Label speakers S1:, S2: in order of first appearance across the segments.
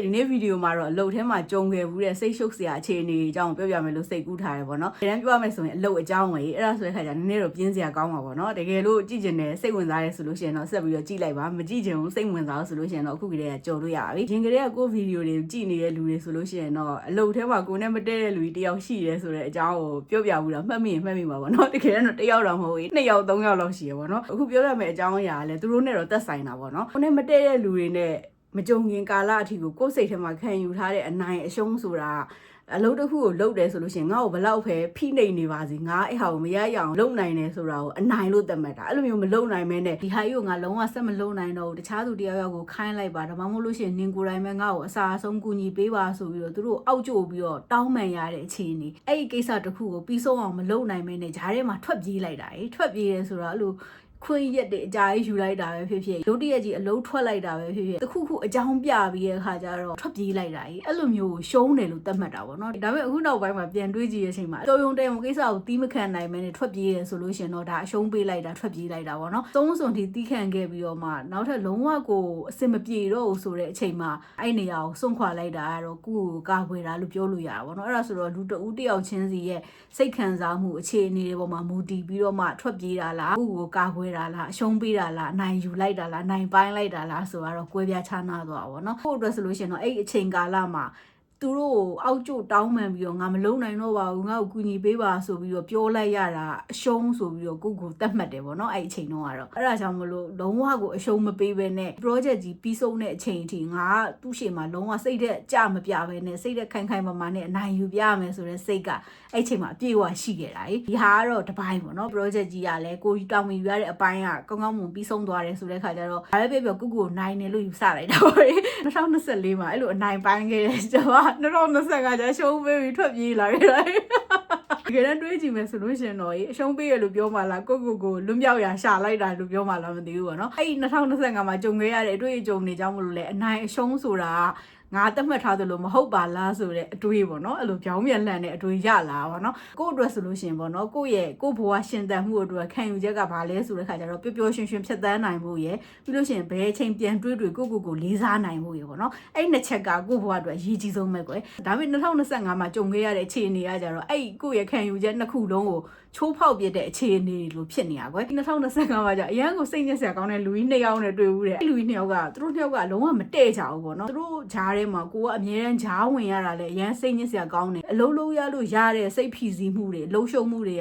S1: ဒီနေ့ဗီဒီယိုမှာတော့အလုပ်ထဲမှာကြုံခဲ့ဘူးတဲ့စိတ်ရှုပ်စရာအခြေအနေအကြောင်းပြောပြမယ်လို့စိတ်ကူးထားတယ်ပေါ့နော်။ဒါတန်းပြောရမယ်ဆိုရင်အလုပ်အကြောင်းပဲအဲ့ဒါဆိုတဲ့ခါကျနည်းနည်းတော့ပြင်းစရာကောင်းပါပေါ့နော်။တကယ်လို့ကြည့်ကျင်တယ်စိတ်ဝင်စားတယ်ဆိုလို့ရှိရင်တော့ဆက်ပြီးတော့ကြည့်လိုက်ပါမကြည့်ချင်ဘူးစိတ်ဝင်စားဆိုလို့ရှိရင်တော့အခုကလေးကကြော်လို့ရပါပြီ။ရင်ကလေးကကိုဗီဒီယိုတွေကြည့်နေတဲ့လူတွေဆိုလို့ရှိရင်တော့အလုပ်ထဲမှာကိုနဲ့မတည့်တဲ့လူတယောက်ရှိရဲဆိုတဲ့အကြောင်းကိုပြောပြဘူးတော့မှတ်မိပါပေါ့နော်။တကယ်တော့တယောက်တော့မဟုတ်ဘူး2ယောက်3ယောက်လောက်ရှိရပေါ့နော်။အခုပြောရမယ့်အကြောင်းအရာကလည်းသူတို့နဲ့တော့သက်ဆိုင်တာပေါ့နော်။ကိုနဲ့မတည့်တဲ့လူတွေနဲ့မကြုံခင်ကာလအထိကိုကိုယ်စိတ်ထဲမှာခံယူထားတဲ့အနိုင်အရှုံးဆိုတာအလုပ်တစ်ခုကိုလုပ်တယ်ဆိုလို့ရှိရင်ငါ့ကိုဘလောက်ပဲဖိနှိပ်နေပါစေငါအဲ့ဟာကိုမရရအောင်လုပ်နိုင်တယ်ဆိုတာကိုအနိုင်လို့သတ်မှတ်တာအဲ့လိုမျိုးမလုပ်နိုင်မဲနဲ့ဒီဟာကြီးကိုငါလုံးဝဆက်မလုပ်နိုင်တော့ဘူးတခြားသူတယောက်ယောက်ကိုခိုင်းလိုက်ပါဒါမှမဟုတ်လို့ရှိရင်နင်ကိုယ်တိုင်ပဲငါ့ကိုအစာအဆုံးကူညီပေးပါဆိုပြီးတော့သူတို့အောက်ကျို့ပြီးတော့တောင်းပန်ရတဲ့အခြေအနေအဲ့ဒီကိစ္စတစ်ခုကိုပြီးဆုံးအောင်မလုပ်နိုင်မဲနဲ့ဂျားထဲမှာထွက်ပြေးလိုက်တာထွက်ပြေးတယ်ဆိုတော့အဲ့လိုခွင့်ရက်တဲ့အကြာကြီးယူလိုက်တာပဲဖြစ်ဖြစ်ရုတ်တရက်ကြီးအလုံးထွက်လိုက်တာပဲဖြစ်ဖြစ်တခုခုအကြောင်းပြပြီးတဲ့အခါကျတော့ထွက်ပြေးလိုက်တာကြီးအဲ့လိုမျိုးရှုံးတယ်လို့သတ်မှတ်တာပေါ့နော်ဒါပေမဲ့အခုနောက်ပိုင်းမှာပြန်တွေးကြည့်တဲ့အချိန်မှာတော်ရုံတရုံကိစ္စကိုတီးမခံနိုင်မဲနဲ့ထွက်ပြေးတယ်ဆိုလို့ရှင်တော့ဒါအရှုံးပေးလိုက်တာထွက်ပြေးလိုက်တာပေါ့နော်သုံးစုံဒီတီးခံခဲ့ပြီးတော့မှနောက်ထပ်လုံးဝကိုအစင်မပြေတော့ဘူးဆိုတဲ့အချိန်မှာအဲ့နေရာကိုစွန့်ခွာလိုက်တာကတော့ကိုယ့်ကိုကာကွယ်တာလို့ပြောလို့ရတာပေါ့နော်အဲ့ဒါဆိုတော့လူတဦးတယောက်ချင်းစီရဲ့စိတ်ခံစားမှုအခြေအနေတွေပေါ်မှာမူတည်ပြီးတော့မှထွက်ပြေးတာလားကိုယ့်ကိုကာကွယ်တာလားအရှုံးပေးတာလားအနိုင်ယူလိုက်တာလားနိုင်ပိုင်းလိုက်တာလားဆိုတော့ကွဲပြားခြားနားသွားပါဘောเนาะဖို့အတွက်ဆိုလို့ရှိရင်တော့အဲ့အချိန်ကာလမှာသူတို့အောက်ကျတောင်းပန်ပြီးတော့ငါမလုံနိုင်တော့ပါဘူးငါ့ကိုကူညီပေးပါဆိုပြီးတော့ပြောလိုက်ရတာအရှုံးဆိုပြီးတော့ကိုကိုတတ်မှတ်တယ်ပေါ့နော်အဲ့အချိန်တော့ကတော့အဲ့ဒါကြောင့်မလို့လုံးဝကိုအရှုံးမပေးဘဲနဲ့ project ကြီးပြီးဆုံးတဲ့အချိန်အထိငါသူ့ရှေ့မှာလုံးဝစိတ်သက်ကြမပြဘဲနဲ့စိတ်သက်ခိုင်ခိုင်မာမာနဲ့အနိုင်ယူပြရမယ်ဆိုတဲ့စိတ်ကအဲ့ချိန်မှာအပြည့်အဝရှိခဲ့တာဒီဟာကတော့တပိုင်းပေါ့နော် project ကြီးကလည်းကိုတောင်းပန်ယူရတဲ့အပိုင်းကကောင်းကောင်းမွန်ပြီးဆုံးသွားတယ်ဆိုတဲ့ခါကျတော့ဒါလည်းပြကိုနိုင်တယ်လို့ယူဆလိုက်တာပေါ့2024မှာအဲ့လိုအနိုင်ပိုင်းခဲ့တယ်ကျွန်တော်2025ကျရှုံးပေးပြီးထွက်ပြေးလာခဲ့တယ်တကယ်တော့တွေးကြည့်မယ်ဆိုလို့ရှင်တော့အရှုံးပေးရလို့ပြောမှလားကိုလွတ်မြောက်ရာရှာလိုက်တာလို့ပြောမှလားမသိဘူးပေါ့နော်အဲ့2025မှာကြုံခဲ့ရတဲ့အတွေ့အကြုံတွေကြောင့်မလို့လဲအနိုင်အရှုံးဆိုတာငါသတ်မှတ်ထားသလိုမဟုတ်ပါလားဆိုတဲ့အတွေးပေါ့နော်အဲ့လိုပြောင်းပြန်လှန်တဲ့အတွေးရလာပေါ့နော်ကို့အတွက်ဆိုလို့ရှင်ပေါ့နော်ကိုဘဝရှင်သန်မှုအတွက်ခံယူချက်ကဘာလဲဆိုတဲ့ခါကျတော့ပျော်ပျော်ရွှင်ရွှင်ဖြတ်သန်းနိုင်ဖို့ရယ်ပြီးလို့ရှင်ဘယ်အချိန်ပြန်တွေးကိုလေးစားနိုင်ဖို့ရယ်ပေါ့နော်အဲ့နှစ်ချက်ကကို့ဘဝအတွက်အရေးကြီးဆုံးပဲကွယ်ဒါပေမဲ့2025မှာကြုံခဲ့ရတဲ့အခြေအနေကကြတော့အဲ့ကို့ရဲ့ခံယူချက်နှစ်ခုလုံးကိုချိုးဖောက်ပြတဲ့အခြေအနေလိုဖြစ်နေတာကွယ်2025မှာကျအရန်ကိုစိတ်ညစ်စရာကောင်းတဲ့လူကြီး2ယောက်နဲ့တွေ့ဦးတယ်အဲ့လူကြီး2ယောက်ကသူတို့2ယောက်ကလုံးဝမတည့်ကြဘူးပေါ့နော်သူတို့ဂျားထဲမှာကိုကအမြဲတမ်းဂျားဝင်ရတာလေအရန်စိတ်ညစ်စရာကောင်းတယ်အလုံးလုံးရလို့ရတဲ့စိတ်ဖိစီးမှုတွေလှုပ်ရှုပ်မှုတွေ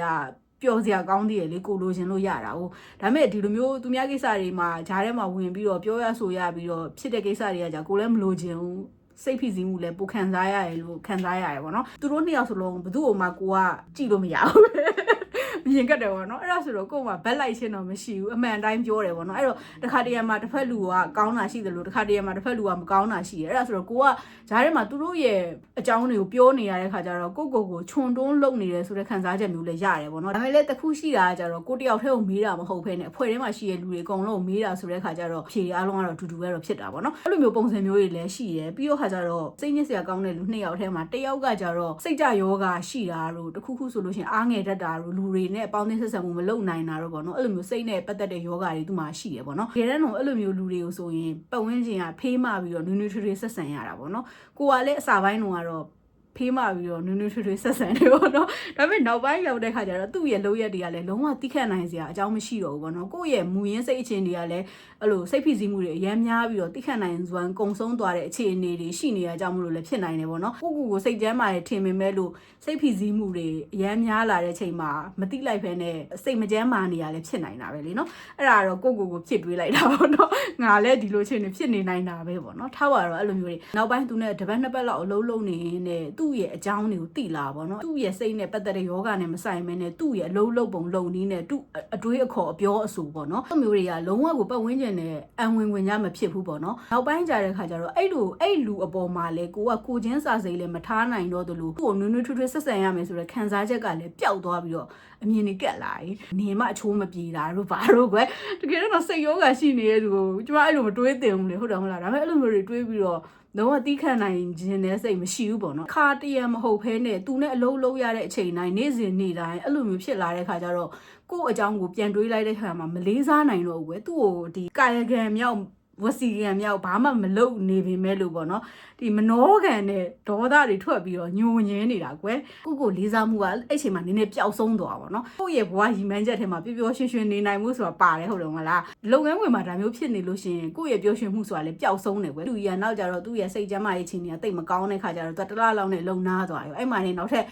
S1: ကပျော်စရာကောင်းသေးတယ်လေကိုလိုချင်လို့ရတာဟုတ်ဒါပေမဲ့ဒီလိုမျိုးသူများကိစ္စတွေမှာဂျားထဲမှာဝင်ပြီးတော့ပြောရဆိုရပြီးတော့ဖြစ်တဲ့ကိစ္စတွေကကြာကိုလည်းမလိုချင်ဘူးစိတ်ဖိစီးမှုလည်းပိုခံစားရတယ်လို့ခံစားရတယ်ပေါ့နော်သူတို့2ယောက်စလုံးဘယ်သူ့ကိုမှကိုကကြည့်လို့မရဘူးရင်ကတ်တယ်ပေါ့နော်အဲ့ဒါဆိုတော့ကို့မှာဘက်လိုက်ချင်းတော့မရှိဘူးအမှန်တိုင်းပြောတယ်ပေါ့နော်အဲ့တော့တခါတရံမှာတစ်ဖက်လူကကောင်းတာရှိတယ်လို့တခါတရံမှာတစ်ဖက်လူကမကောင်းတာရှိတယ်အဲ့ဒါဆိုတော့ကိုကဂျားထဲမှာသူတို့ရဲ့အကြောင်းတွေကိုပြောနေရတဲ့ခါကျတော့ကိုခြုံတွန်းလုံနေတယ်ဆိုတဲ့ခံစားချက်မျိုးလည်းရတယ်ပေါ့နော်ဒါပေမဲ့လည်းတစ်ခုရှိတာကကျတော့ကိုတယောက်တည်းကိုမေးတာမဟုတ်ဘဲနဲ့အဖွဲ့ထဲမှာရှိတဲ့လူတွေအကုန်လုံးကိုမေးတာဆိုတဲ့ခါကျတော့ဖြေအားလုံးကတော့တူတူပဲတော့ဖြစ်တာပေါ့နော်အဲ့လိုမျိုးပုံစံမျိုးတွေလည်းရှိတယ်ပြီးတော့ခါကျတော့စိတ်ညစ်စရာကောင်းတဲ့လူ2ယောက်ထဲမှာ1ယောက်ကကျတော့စိတ်ကြယောဂရှိတာတို့တခုခုဆိုလို့ရှိရင်အားငယ်တတ်တာတို့လူတွေနဲ့အပေါင်းအသင်းဆက်ဆံမှုမလုပ်နိုင်တာတော့ပေါ့နော်အဲ့လိုမျိုးစိတ်နဲ့ပတ်သက်တဲ့ယောဂတွေသူမှရှိတယ်ပေါ့နော်ဒီတဲ့တော့အဲ့လိုမျိုးလူတွေကိုဆိုရင်ပတ်ဝန်းကျင်ကဖေးမပြီးတော့နွေးနွေးထွေးထွေးဆက်ဆံရတာပေါ့နော်ကိုကလည်းအစာပိုင်းတော့ကတော့ဖေးမပြီးတော့နွေးနွေးထွေးထွေးဆက်ဆံတယ်ပေါ့နော်ဒါပေမဲ့နောက်ပိုင်းရောက်တဲ့ခါကျတော့သူ့ရဲ့လုပ်ရက်တွေကလည်းလုံးဝတိခတ်နိုင်စရာအကြောင်းမရှိတော့ဘူးပေါ့နော်ကိုယ့်ရဲ့မူရင်းစိတ်အခြေအနေကလည်းအဲ့လိုစိတ်ဖိစီးမှုတွေအများများပြီးတော့တိခတ်နိုင်စွမ်းကုံဆုံးသွားတဲ့အခြေအနေတွေရှိနေရကြောင်းမလို့လည်းဖြစ်နိုင်တယ်ပေါ့နော်ကိုစိတ်ကြမ်းမာတယ်ထင်ပေမဲ့လို့စိတ်ဖိစီးမှုတွေအများများလာတဲ့ချိန်မှာမတိလိုက်ဖ ೇನೆ စိတ်မကြမ်းမာနေရလည်းဖြစ်နိုင်တာပဲလေနော်အဲ့ဒါတော့ကိုဖြစ်တွေးလိုက်တာပေါ့နော်ငါလည်းဒီလိုချင်းနေဖြစ်နေနိုင်တာပဲပေါ့နော်ထားပါတော့အဲ့လိုမျိုးတွေနောက်ပိုင်းသူနဲ့တပတ်2ပတ်လောက်အလုံးလုံးနေနေသူ့ရဲ့အကြောင်းတွေကိုသိလာပေါ့နော်သူ့ရဲ့စိတ်နဲ့ပတ်သက်တဲ့ယောဂနဲ့မဆိုင်မဲနဲ့သူ့ရဲ့အလုံးလုံးပုံလုံနည်းနဲ့သူ့အတွေးအခေါ်အပြောအဆိုပေါ့နော်အဲ့မျိုးတွေကလုံးဝကိုပတ်ဝန်းကျင်နဲ့အံဝင်ကြမဖြစ်ဘူးပေါ့နော်နောက်ပိုင်းကြတဲ့ခါကျတော့အဲ့လူအပေါ်မှာလေကိုချင်းစာစိတ်လည်းမထားနိုင်တော့သလိုသူ့ကိုနွေးနွေးထွေးထွေးဆက်ဆံရမယ်ဆိုတဲ့ခံစားချက်ကလည်းပျောက်သွားပြီးတော့အမြင်တွေကက်လာရင်နေမအချိုးမပြေတာတို့ဘာတို့ကွယ်တကယ်တော့စိတ်ယောဂရှိနေတဲ့သူကိုကျမအဲ့လိုမတွေးသင့်ဘူးလေဟုတ်တယ်မလားဒါပေမဲ့အဲ့လိုမျိုးတွေတွေးပြီးတော့လုံးဝတီးခံနိုင်ခြင်းနဲ့စိတ်မရှိဘူးပေါ့နော်ခါတရံမဟုတ်ဖဲနဲ့သူနဲ့အလုံးလုံးရတဲ့အချိန်တိုင်းနေ့စဉ်နေ့တိုင်းအဲ့လိုမျိုးဖြစ်လာတဲ့ခါကျတော့ကိုယ့်အကြောင်းကိုပြန်တွေးလိုက်တဲ့ခါမှာမလေးစားနိုင်တော့ဘူးကွယ်သူ့ကိုဒီကာယကံမြောက် ဝစီကံမြောက်ဘာမှမလုပ်နေပေမဲ့လို့ပေါ့နော်ဒီမနှောကန်တဲ့ဒေါသတွေထွက်ပြီးတော့ညှို့ညင်းနေတာကွယ်ကိုလေးစားမှုကအဲ့ချိန်မှာနည်းနည်းပျောက်ဆုံးသွားပါတော့ကိုယ့်ရဲ့ဘဝရည်မှန်းချက်ထဲမှာပျော်ပျော်ရွှင်ရွှင်နေနိုင်မှုဆိုတာပါတယ်ဟုတ်တယ်မလားလုပ်ငန်းဝင်မှာဒါမျိုးဖြစ်နေလို့ရှိရင်ကိုယ့်ရဲ့ပျော်ရွှင်မှုဆိုတာလည်းပျောက်ဆုံးတယ်ကွယ်သူကြီးကနောက်ကြတော့သူ့ရဲ့စိတ်ကျန်းမာရေးအခြေအနေကတိတ်မကောင်းတဲ့ခါကျတော့သူတလားလောက်နဲ့လုံနာသွားရောအဲ့မှာနေနောက်ထပ်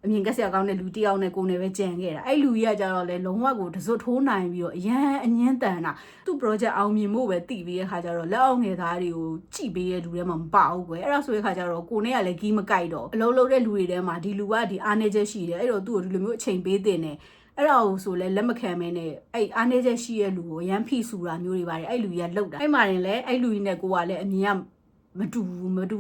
S1: အမြင်ကက်ဆရာကောင်းတဲ့လူတယောက်နဲ့ကိုယ်နဲ့ပဲကြံခဲ့တာအဲ့လူကြီးကကြတော့လေလုံးဝကိုတစွတ်ထိုးနိုင်ပြီးတော့အရန်အငင်းတန်တာသူ့ project အောင်မြင်မှုပဲတည်ပြီးတဲ့ခါကျတော့လက်အောင်ငယ်သားတွေကိုကြည်ပေးတဲ့လူတွေမှမပါဘူးကွယ်အဲ့ဒါဆိုတဲ့ခါကျတော့ကိုနဲ့ကလည်းဂီးမကြိုက်တော့အလုံးလုံးတဲ့လူတွေထဲမှာဒီလူကဒီအားနေချက်ရှိတယ်အဲ့တော့သူ့ကိုဒီလိုမျိုးအချိန်ပေးတင်တယ်အဲ့ဒါကိုဆိုလဲလက်မခံမဲနဲ့အဲ့အားနေချက်ရှိရဲ့လူကိုရမ်းဖိဆူတာမျိုးတွေပါတယ်အဲ့လူကြီးကလှုပ်တာအဲ့မှာရင်လဲအဲ့လူကြီးနဲ့ကိုကလည်းအမြင်ကမတူ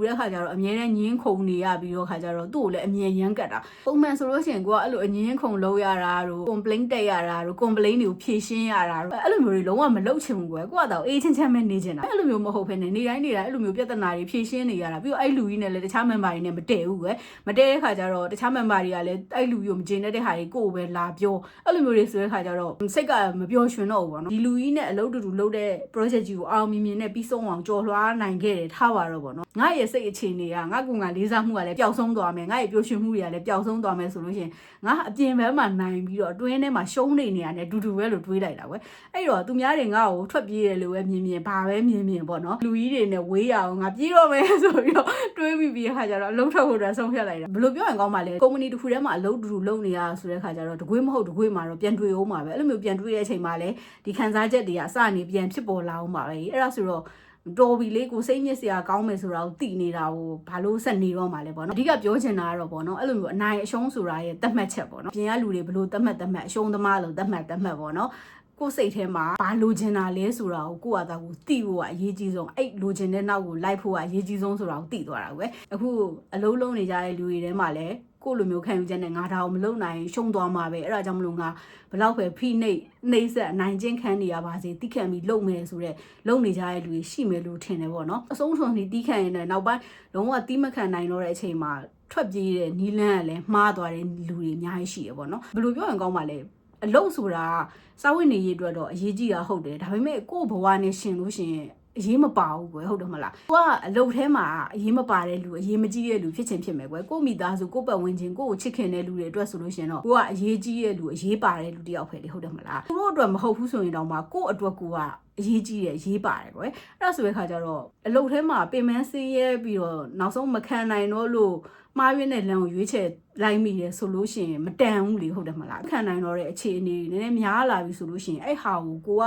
S1: တဲ့ခါကျတော့အမြဲတမ်းညင်းခုန်နေရပြီးတော့ခါကျတော့သူ့ကိုလည်းအမြင်ရမ်းကတ်တာပုံမှန်ဆိုလို့ရှိရင်ကိုကအဲ့လိုအငင်းခုန်လုပ်ရတာတို့ complaint တက်ရတာတို့ complaint တွေကိုဖြေရှင်းရတာတို့အဲ့လိုမျိုးတွေလုံးဝမလုပ်ချင်ဘူးကွယ်ကိုကတော့အေးချင်းချင်းပဲနေချင်တာအဲ့လိုမျိုးမဟုတ်ဘဲနဲ့နေတိုင်းအဲ့လိုမျိုးပြဿနာတွေဖြေရှင်းနေရတာပြီးတော့အဲ့လူကြီးနဲ့လည်းတခြား member တွေနဲ့မတည့်ဘူးကွယ်မတည့်တဲ့ခါကျတော့တခြား member တွေကလည်းအဲ့လူကြီးကိုမကျေနပ်တဲ့ခါတွေကိုပဲလာပြောအဲ့လိုမျိုးတွေဆိုတဲ့ခါကျတော့စိတ်ကမပျော်ရွှင်တော့ဘူးပေါ့နော်ဒီလူကြီးနဲ့အလုပ်တူလုပ်တဲ့ project ကြီးကိုအောင်မြင်မြင်နဲ့ပြီးဆုံးအောင်ကြော်လွှားနိုင်ခဲ့တယ်ထားပါတော့ပေါ့နော်ငါရဲ့စိတ်အခြေအနေကငါကလေးစားမှုကလည်းပျောက်ဆုံးသွားမယ်ငါရဲ့ပျော်ရွှင်မှုတွေကလည်းပျောက်ဆုံးသွားမယ်ဆိုလို့ရှိရင်ငါအပြင်ဘက်မှာနိုင်ပြီးတော့အတွင်းထဲမှာရှုံးနေနေရတယ်အတူတူပဲလို့တွေးလိုက်တာကွယ်အဲ့တော့သူများတွေငါ့ကိုထွက်ပြေးတယ်လို့ပဲမြင်ဘာပဲမြင်ပေါ့နော်လူကြီးတွေနဲ့ဝေးရအောင်ငါပြေးတော့မယ်ဆိုပြီးတော့တွေးပြီးခါကျတော့အလုပ်ထွက်ဖို့အတွက်ဆုံးဖြတ်လိုက်တာဘယ်လိုပြောရင်ကောင်းပါလဲကုမ္ပဏီတစ်ခုထဲမှာအလုပ်တူလုပ်နေရဆိုတဲ့ခါကျတော့တကွေးမဟုတ်တကွေးမှာတော့ပြန်တွေးအောင်ပါပဲအဲ့လိုမျိုးပြန်တွေးတဲ့အချိန်မှာလည်းဒီခံစားချက်တွေကအစနေပြန်ဖြစ်ပေါ်လာအောင်ပါပဲအဲ့ဒါဆိုတော့တော်ပြီလေကိုစိတ်ညစ်စရာကောင်းမယ်ဆိုတာကိုသိနေတာကိုဘာလို့ဆက်နေတော့မှလဲပေါ့နော်အဓိကပြောချင်တာကတော့ပေါ့နော်အဲ့လိုမျိုးအနိုင်အရှုံးဆိုတာရဲ့သတ်မှတ်ချက်ပေါ့နော်ပြင်ကလူတွေဘလို့သတ်မှတ်အရှုံးသမားလို့သတ်မှတ်ပေါ့နော်ကိုယ်စိတ်ထဲမှာဘာလိုချင်တာလဲဆိုတာကိုကိုယ့်အသာကိုသိဖို့ကအရေးကြီးဆုံးအဲ့လိုချင်တဲ့နောက်ကိုလိုက်ဖို့ကအရေးကြီးဆုံးဆိုတာကိုသိသွားတာကွယ်အခုအလုံးလုံးနေကြတဲ့လူတွေထဲမှာလည်းကိုလိုမျိုးခံယူချက်နဲ့ငါဒါကိုမလုံနိုင်ရှုံးသွားမှာပဲအဲ့ဒါကြောင့်မလို့ငါဘလောက်ပဲဖိနှိပ်ဆက်အနိုင်ကျင့်ခံနေရပါစေတိခံပြီးလုံမယ်ဆိုတဲ့လုံနေကြတဲ့လူတွေရှိမယ်လို့ထင်တယ်ပေါ့နော်အဆုံးစွန်ဒီတိခံရင်လည်းနောက်ပိုင်းလုံးဝတိမခံနိုင်တော့တဲ့အချိန်မှာထွက်ပြေးတဲ့နီလန်းကလည်းမှားသွားတဲ့လူတွေအများကြီးရှိရပေါ့နော်ဘယ်လိုပြောရင်ကောင်းပါလဲအလုပ်ဆိုတာစာဝတ်နေရေးအတွက်တော့အရေးကြီးတာဟုတ်တယ်ဒါပေမဲ့ကိုယ့်ဘဝနဲ့ရှင်လို့ရှင်အရေးမပါဘူးကွယ်ဟုတ်တယ်မလားကိုကအလုပ်ထဲမှာအရေးမပါတဲ့လူအရေးမကြီးတဲ့လူဖြစ်မယ်ကွယ်ကိုမိသားစုကိုပတ်ဝန်းကျင်ကိုချစ်ခင်တဲ့လူတွေအတွက်ဆိုလို့ရှင်တော့ကိုကအရေးကြီးတဲ့လူအရေးပါတဲ့လူတယောက်ပဲလေဟုတ်တယ်မလားသူတို့အတွက်မဟုတ်ဘူးဆိုရင်တော့မှကို့အတွက်ကိုကအရေးကြီးတယ်ရေးပါတယ်ကွယ်အဲ့ဒါဆိုတဲ့ခါကျတော့အလုပ်ထဲမှာပင်မဆင်းရဲပြီးတော့နောက်ဆုံးမခံနိုင်တော့လို့မှားရင်းတဲ့လမ်းကိုရွေးချယ်လိုက်မိတယ်ဆိုလို့ရှိရင်မတန်ဘူးလေဟုတ်တယ်မလားခံနိုင်တော့တဲ့အခြေအနေတွေနည်းနည်းများလာပြီဆိုလို့ရှိရင်အဲ့ဟာကိုက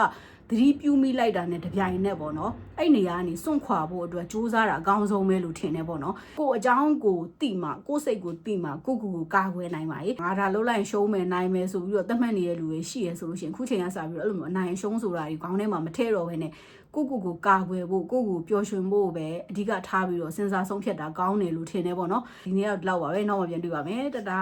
S1: သတိပြုမိလိုက်တာနဲ့တပြိုင်နက်ပေါ့နော်အဲ့နေရာကနေစွန့်ခွာဖို့အတွက်စူးစမ်းတာအကောင်းဆုံးပဲလို့ထင်တယ်ပေါ့နော်ကိုအကြောင်းကိုတိမှကိုစိတ်ကိုတိမှကိုကာကွယ်နိုင်ပါ යි ငါဒါလှုပ်လိုက်ရှုံးမယ်နိုင်မယ်ဆိုပြီးတော့သတ်မှတ်နေတဲ့လူတွေရှိရဆိုလို့ရှိရင်ခုချိန်ကစပြီးတော့အဲ့လိုမျိုးအနိုင်ရှုံးဆိုတာဒီခေါင်းထဲမှာမထည့်တော့ဘဲနဲ့ကိုကာကွယ်ဖို့ကိုပျော်ရွှင်ဖို့ပဲအဓိကထားပြီးတော့စဉ်းစားဆုံးဖြတ်တာကောင်းတယ်လို့ထင်တယ်ပေါ့နော်ဒီနေ့တော့ဒီလောက်ပါပဲနောက်မှပြန်တွေ့ပါမယ်တတာ